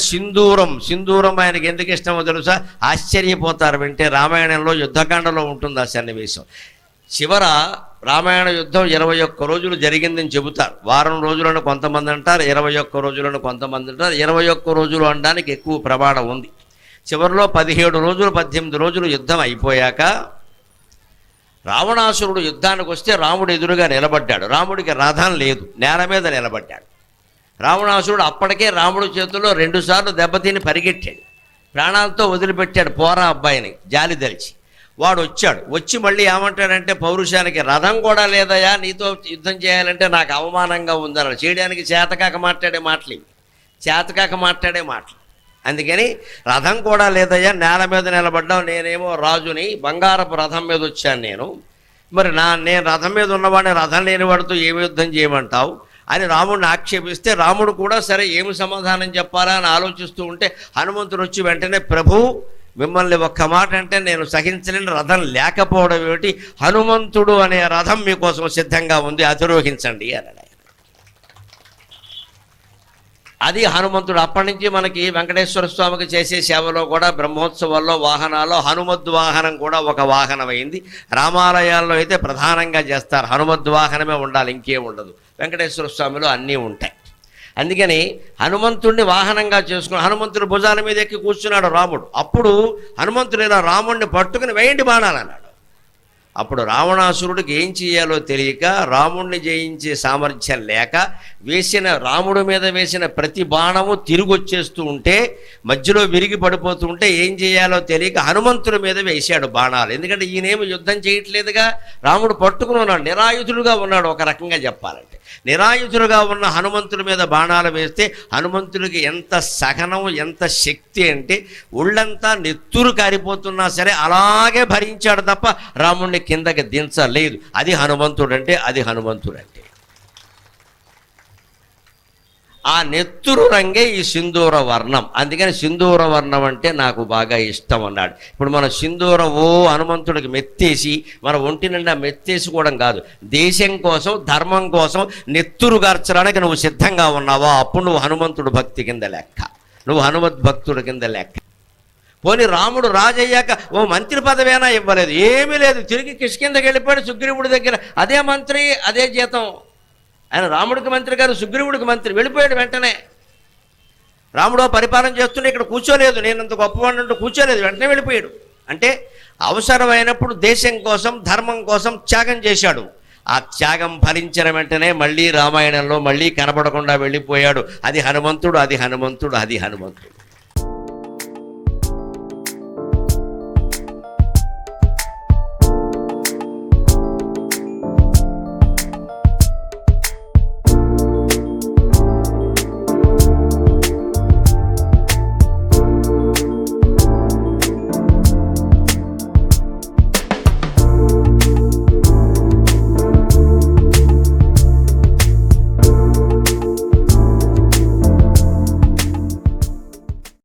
సింధూరం ఆయనకి ఎందుకు ఇష్టమో తెలుసా? ఆశ్చర్యపోతారు వింటే. రామాయణంలో యుద్ధకాండలో ఉంటుంది ఆ సన్నివేశం. చివర రామాయణ యుద్ధం 21 రోజులు జరిగిందని చెబుతారు. వారం రోజులను కొంతమంది అంటారు, 21 రోజులను కొంతమంది అంటారు. 21 రోజులు అనడానికి ఎక్కువ ప్రమాణం ఉంది. చివరిలో 17 రోజులు 18 రోజులు యుద్ధం అయిపోయాక రావణాసురుడు యుద్ధానికి వస్తే రాముడు ఎదురుగా నిలబడ్డాడు. రాముడికి రథం లేదు, నేల మీద నిలబడ్డాడు. రావణాసురుడు అప్పటికే రాముడి చేతుల్లో 2 సార్లు దెబ్బతిని పరిగెట్టాడు. ప్రాణాలతో వదిలిపెట్టాడు పోరా అబ్బాయిని జాలి దలిచి. వాడు వచ్చి మళ్ళీ ఏమంటాడంటే పౌరుషానికి, రథం కూడా లేదయా, నీతో యుద్ధం చేయాలంటే నాకు అవమానంగా ఉందన్నాడు. చేయడానికి చేతకాక మాట్లాడే మాటలు. అందుకని రథం కూడా లేదయ్యా, నేల మీద నిలబడ్డావు, నేనేమో రాజుని, బంగారపు రథం మీద వచ్చాను నేను, మరి నేను రథం మీద ఉన్నవాడిని రథం లేనివాడితో ఏమి యుద్ధం చేయమంటావు అని రాముడిని ఆక్షేపిస్తే, రాముడు కూడా సరే ఏమి సమాధానం చెప్పాలా అని ఆలోచిస్తూ ఉంటే హనుమంతుడు వచ్చి వెంటనే, ప్రభు మిమ్మల్ని ఒక్క మాట అంటే నేను సహించలేని, రథం లేకపోవడం ఏమిటి, హనుమంతుడు అనే రథం మీకోసం సిద్ధంగా ఉంది, అధిరోహించండి అన్నాడు. అది హనుమంతుడు. అప్పటి నుంచి మనకి వెంకటేశ్వర స్వామికి చేసే సేవలో కూడా బ్రహ్మోత్సవాల్లో వాహనాల్లో హనుమద్వాహనం కూడా ఒక వాహనం అయింది. రామాలయాల్లో అయితే ప్రధానంగా చేస్తారు, హనుమద్వాహనమే ఉండాలి, ఇంకేం ఉండదు. వెంకటేశ్వర స్వామిలో అన్నీ ఉంటాయి. అందుకని హనుమంతుడిని వాహనంగా చేసుకుని హనుమంతుడి భుజాల మీద ఎక్కి కూర్చున్నాడు రాముడు. అప్పుడు హనుమంతుడు ఇలా రాముడిని పట్టుకుని వేయండి బాణాలన్నాడు. అప్పుడు రావణాసురుడికి ఏం చేయాలో తెలియక, రాముడిని జయించే సామర్థ్యం లేక, రాముడి మీద వేసిన ప్రతి బాణము తిరిగి వచ్చేస్తూ ఉంటే, మధ్యలో విరిగి పడిపోతూ ఉంటే ఏం చేయాలో తెలియక హనుమంతుడి మీద వేశాడు బాణాలు. ఎందుకంటే ఈయనేమి యుద్ధం చేయట్లేదుగా, రాముడు పట్టుకుని ఉన్నాడు, నిరాయుధుడుగా ఉన్నాడు. ఒక రకంగా చెప్పాలంటే నిరాయుధుడుగా ఉన్న హనుమంతుడి మీద బాణాలు వేస్తే హనుమంతుడికి ఎంత సహనం, ఎంత శక్తి అంటే ఒళ్ళంతా నెత్తురు కారిపోతున్నా సరే అలాగే భరించాడు తప్ప రాముడిని కిందకి దించలేదు. అది హనుమంతుడంటే. ఆ నెత్తురు రంగే ఈ సింధూర వర్ణం. అందుకని సింధూర వర్ణం అంటే నాకు బాగా ఇష్టం అన్నాడు. ఇప్పుడు మన సింధూరం హనుమంతుడికి మెత్తేసి, మన ఒంటి నిండా మెత్తేసుకోవడం కాదు, దేశం కోసం ధర్మం కోసం నెత్తురు గార్చడానికి నువ్వు సిద్ధంగా ఉన్నావా, అప్పుడు నువ్వు హనుమంతుడు భక్తి కింద లెక్క, నువ్వు హనుమద్భక్తుడి కింద లెక్క. పోనీ రాముడు రాజయ్యాక ఓ మంత్రి పదవేనా ఇవ్వలేదు, ఏమీ లేదు, తిరిగి కిష్కిందకి వెళ్ళిపోయాడు సుగ్రీవుడి దగ్గర. అదే మంత్రి, అదే జీతం. ఆయన రాముడికి మంత్రి గారు, సుగ్రీవుడికి మంత్రి, వెళ్ళిపోయాడు వెంటనే. రాముడు పరిపాలన చేస్తుంటే ఇక్కడ కూర్చోలేదు, నేను అంత గొప్పవాడిని అంటూ కూర్చోలేదు, వెంటనే వెళ్ళిపోయాడు. అంటే అవసరమైనప్పుడు దేశం కోసం ధర్మం కోసం త్యాగం చేశాడు. ఆ త్యాగం ఫలించిన వెంటనే మళ్ళీ రామాయణంలో మళ్ళీ కనపడకుండా వెళ్ళిపోయాడు. అది హనుమంతుడు.